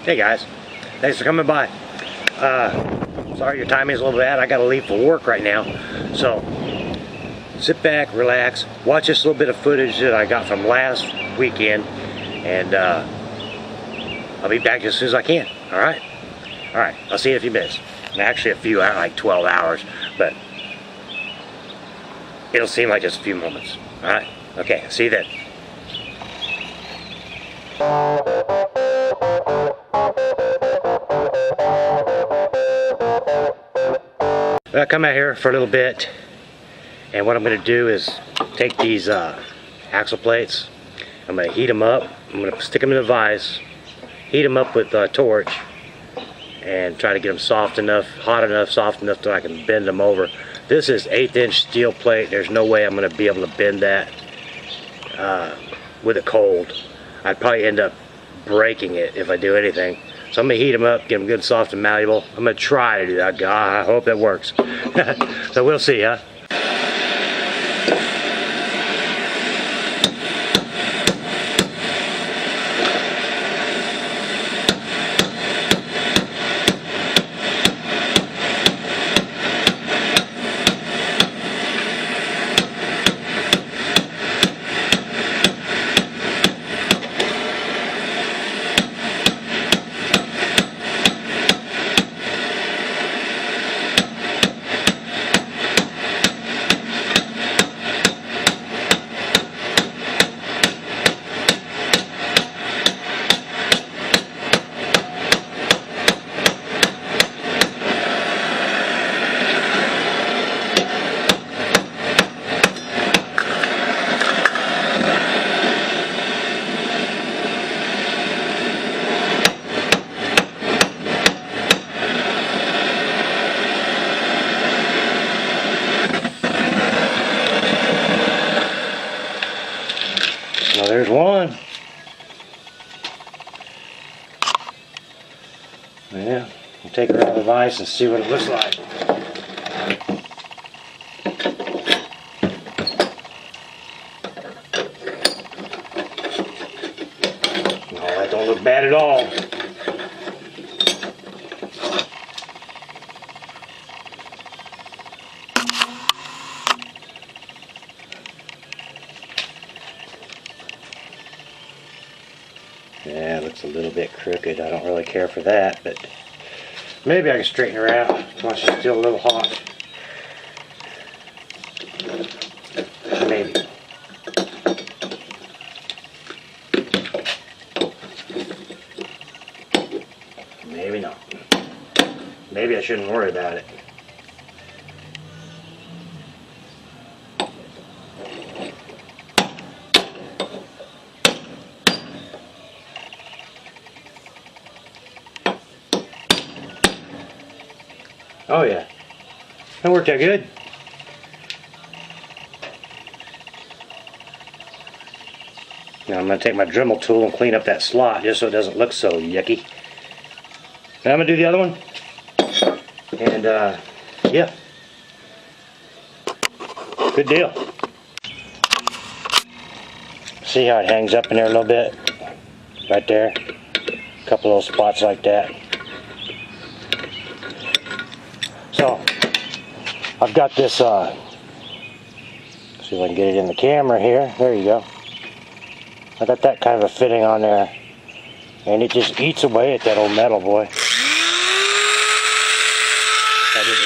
Hey guys, thanks for coming by. Sorry your timing is a little bad. I gotta leave for work right now. So sit back, relax, watch this little bit of footage that I got from last weekend, and I'll be back as soon as I can. Alright? Alright, I'll see you in a few minutes. Actually a few hours, like 12 hours, but it'll seem like just a few moments. Alright? Okay, see you then. I come out here for a little bit, and what I'm going to do is take these axle plates, I'm going to heat them up, I'm going to stick them in a vise, heat them up with a torch, and try to get them soft enough, hot enough, soft enough that I can bend them over. This is 1/8 inch steel plate. There's no way I'm going to be able to bend that with it cold. I'd probably end up breaking it if I do anything. So I'm going to heat them up, get them good, soft, and malleable. I'm going to try to do that. God, I hope that works. So we'll see, huh? Well, there's one. Yeah, we'll take her out of the vise and see what it looks like. No, that don't look bad at all. Yeah, it looks a little bit crooked. I don't really care for that, but maybe I can straighten her out while she's still a little hot. Maybe. Maybe not. Maybe I shouldn't worry about it. Oh yeah, that worked out good. Now I'm going to take my Dremel tool and clean up that slot just so it doesn't look so yucky. Now I'm going to do the other one. And yeah, good deal. See how it hangs up in there a little bit? Right there. A couple of little spots like that. So, I've got this, see if I can get it in the camera here. There you go. I got that kind of a fitting on there. And it just eats away at that old metal, boy. That is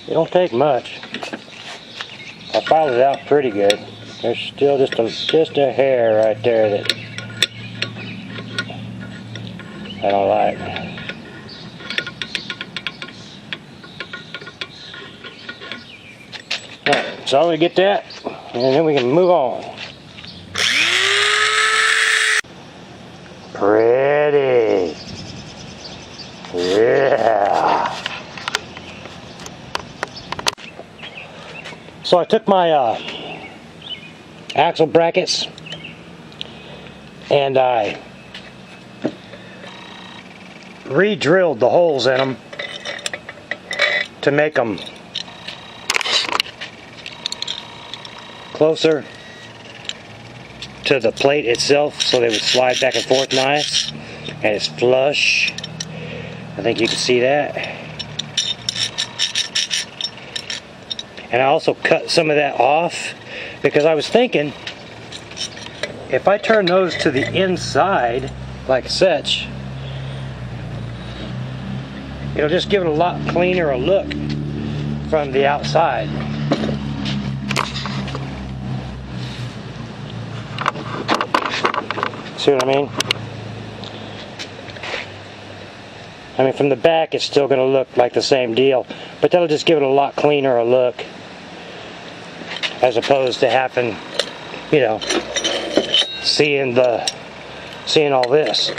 a It don't take much. I filed it out pretty good. There's still just a hair right there that I don't like. Alright, so I'm going to get that, and then we can move on. Pretty. Yeah. So I took my axle brackets and I re-drilled the holes in them to make them closer to the plate itself so they would slide back and forth nice, and it's flush. I think you can see that. And I also cut some of that off because I was thinking if I turn those to the inside like such, it'll just give it a lot cleaner a look from the outside. See what I mean? I mean, from the back it's still going to look like the same deal, but that'll just give it a lot cleaner a look as opposed to having, you know, seeing all this.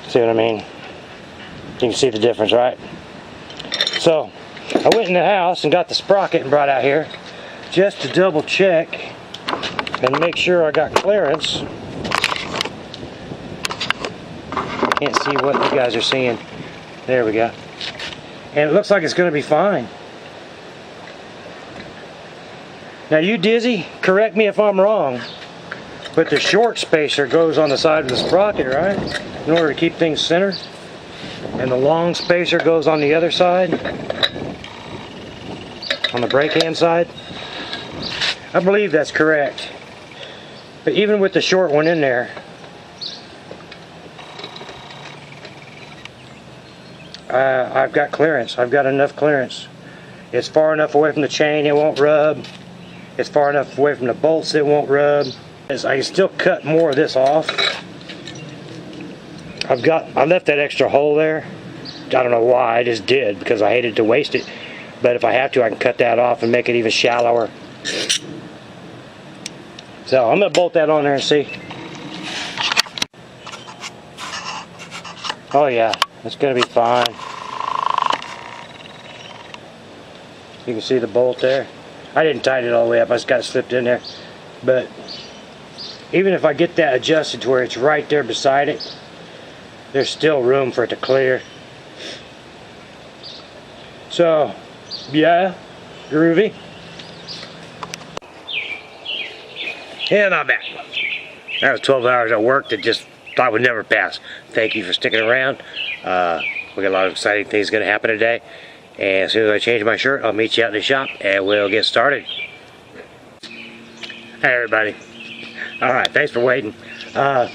See what I mean? You can see the difference, right? So I went in the house and got the sprocket and brought out here just to double check and make sure I got clearance. Can't see what you guys are seeing. There we go. And it looks like it's going to be fine. Now you Dizzy, correct me if I'm wrong, but the short spacer goes on the side of the sprocket, right? In order to keep things centered. And the long spacer goes on the other side, on the brake hand side. I believe that's correct. But even with the short one in there, I've got clearance. I've got enough clearance. It's far enough away from the chain, it won't rub. It's far enough away from the bolts, it won't rub. I can still cut more of this off. I left that extra hole there. I don't know why, I just did because I hated to waste it. But if I have to, I can cut that off and make it even shallower. So I'm going to bolt that on there and see. Oh yeah, it's going to be fine. You can see the bolt there. I didn't tighten it all the way up, I just got it slipped in there. But even if I get that adjusted to where it's right there beside it, there's still room for it to clear. So, yeah, groovy. And I'm back. That was 12 hours of work that just thought would never pass. Thank you for sticking around. We got a lot of exciting things going to happen today. And as soon as I change my shirt, I'll meet you out in the shop and we'll get started. Hey everybody. Alright, thanks for waiting. I've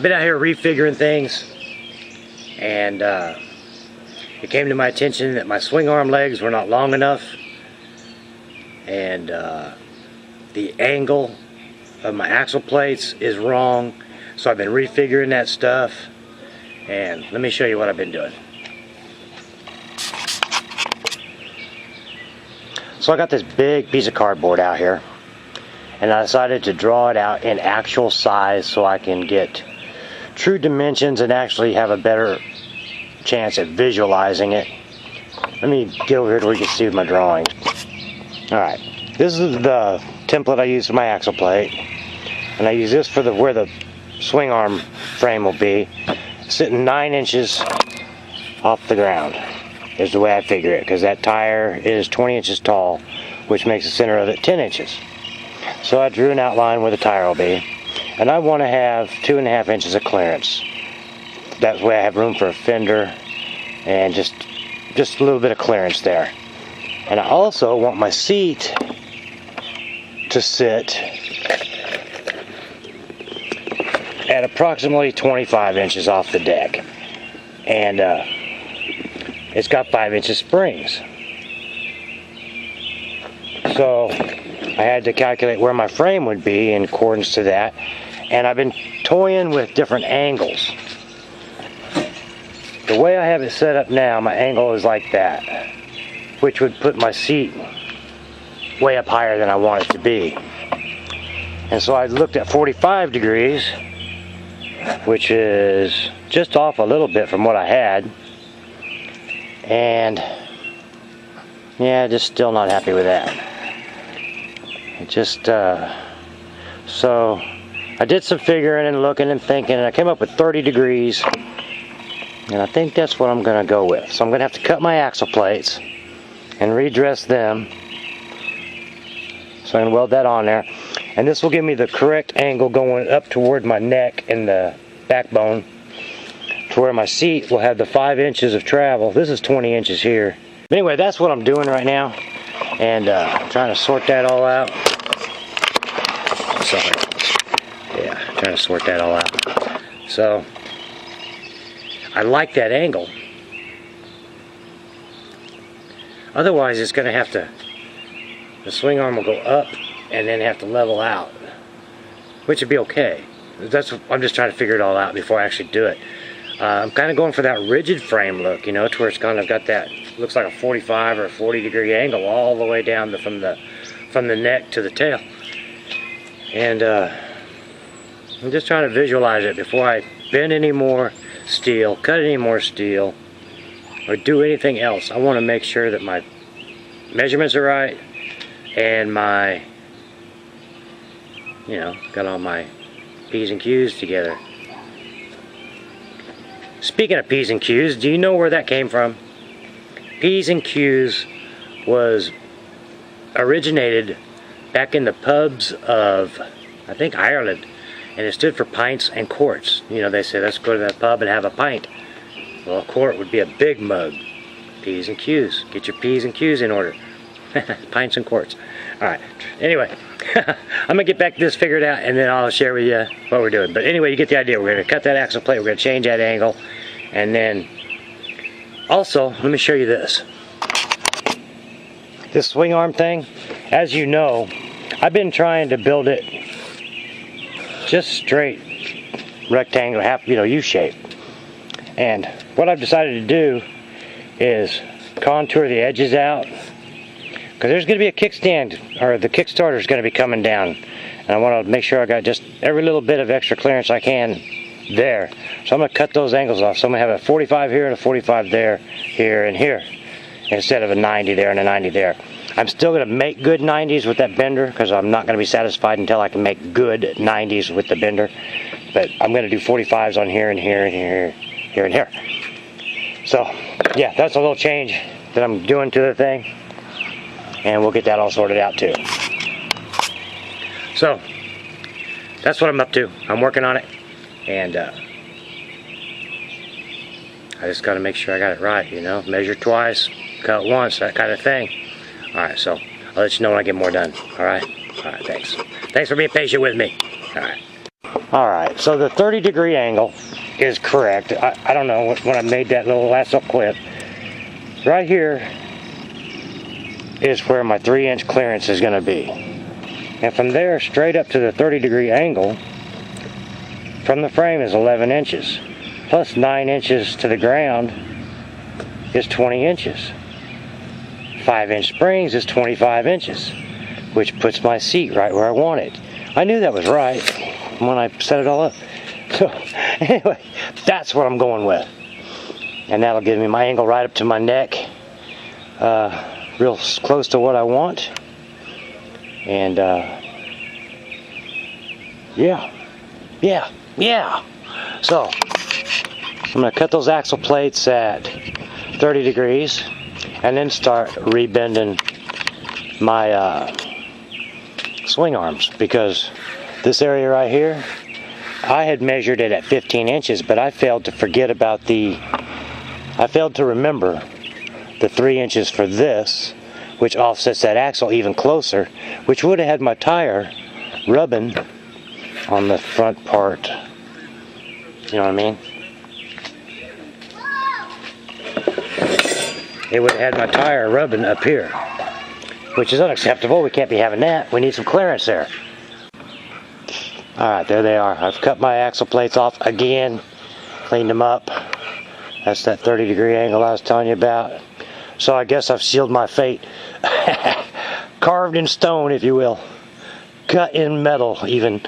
been out here refiguring things, and it came to my attention that my swing arm legs were not long enough, and the angle of my axle plates is wrong, so I've been refiguring that stuff, and let me show you what I've been doing. So I got this big piece of cardboard out here, and I decided to draw it out in actual size so I can get true dimensions and actually have a better chance at visualizing it. Let me get over here to where you can see my drawing. Alright, this is the template I use for my axle plate, and I use this for where the swing arm frame will be, sitting 9 inches off the ground is the way I figure it, because that tire is 20 inches tall, which makes the center of it 10 inches. So I drew an outline where the tire will be, and I want to have 2.5 inches of clearance. That way I have room for a fender and just a little bit of clearance there. And I also want my seat to sit at approximately 25 inches off the deck, and it's got 5 inches springs. So I had to calculate where my frame would be in accordance to that, and I've been toying with different angles. The way I have it set up now, my angle is like that, which would put my seat way up higher than I want it to be. And so I looked at 45 degrees, which is just off a little bit from what I had, and yeah, just still not happy with that. It just so I did some figuring and looking and thinking, and I came up with 30 degrees And I think that's what I'm going to go with. So I'm going to have to cut my axle plates and redress them. So I'm going to weld that on there. And this will give me the correct angle going up toward my neck and the backbone, to where my seat will have the 5 inches of travel. This is 20 inches here. But anyway, that's what I'm doing right now. And trying to sort that all out. Sorry. Yeah, trying to sort that all out. So, I like that angle. Otherwise, it's going to have to, the swing arm will go up and then have to level out, which would be okay. I'm just trying to figure it all out before I actually do it. I'm kind of going for that rigid frame look, you know, to where it's kind of got that, looks like a 45 or a 40-degree angle all the way down from the neck to the tail. And I'm just trying to visualize it before I bend any more steel, cut any more steel, or do anything else. I want to make sure that my measurements are right and my, you know, got all my P's and Q's together. Speaking of P's and Q's, do you know where that came from? P's and Q's was originated back in the pubs of, I think, Ireland, and it stood for pints and quarts. You know, they say, let's go to that pub and have a pint. Well, a quart would be a big mug. P's and Q's. Get your P's and Q's in order. Pints and quarts. Alright, anyway, I'm going to get back to this figured out, and then I'll share with you what we're doing. But anyway, you get the idea. We're going to cut that axle plate, we're going to change that angle, and then also, let me show you this. This swing arm thing, as you know, I've been trying to build it just straight rectangle, half, you know, U-shape. And what I've decided to do is contour the edges out, because there's going to be a kickstand, or the Kickstarter is going to be coming down, and I want to make sure I got just every little bit of extra clearance I can there. So I'm going to cut those angles off. So I'm going to have a 45 here and a 45 there, here, and here, instead of a 90 there and a 90 there. I'm still going to make good 90s with that bender, because I'm not going to be satisfied until I can make good 90s with the bender. But I'm going to do 45s on here and here and here, here and here. So, yeah, that's a little change that I'm doing to the thing. And we'll get that all sorted out too. So, that's what I'm up to. I'm working on it. And I just got to make sure I got it right, you know. Measure twice, cut once, that kind of thing. Alright, so I'll let you know when I get more done. Alright? Alright, thanks. Thanks for being patient with me. Alright. Alright, so the 30-degree angle is correct. I don't know when I made that little lasso clip. Right here is where my 3-inch clearance is going to be. And from there straight up to the 30-degree angle from the frame is 11 inches. Plus 9 inches to the ground is 20 inches. 5-inch springs is 25 inches, which puts my seat right where I want it. I knew that was right when I set it all up. So anyway, that's what I'm going with. And that'll give me my angle right up to my neck. Real close to what I want. And yeah. So I'm going to cut those axle plates at 30 degrees and then start rebending my swing arms, because this area right here, I had measured it at 15 inches, but I failed to remember the 3 inches for this, which offsets that axle even closer, which would have had my tire rubbing on the front part. You know what I mean? It would have had my tire rubbing up here, which is unacceptable. We can't be having that. We need some clearance there. Alright, there they are. I've cut my axle plates off again, cleaned them up. That's that 30-degree angle I was telling you about. So I guess I've sealed my fate. Carved in stone, if you will. Cut in metal, even.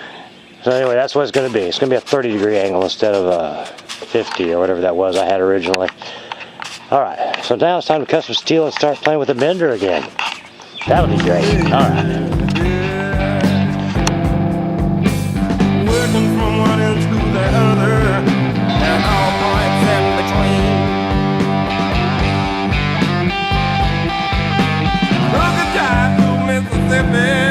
So anyway, that's what it's going to be. It's going to be a 30-degree angle instead of a 50 or whatever that was I had originally. Alright, so now it's time to cut some steel and start playing with the bender again. That'll be great. Alright. From one end to the other, and all points in between. stepping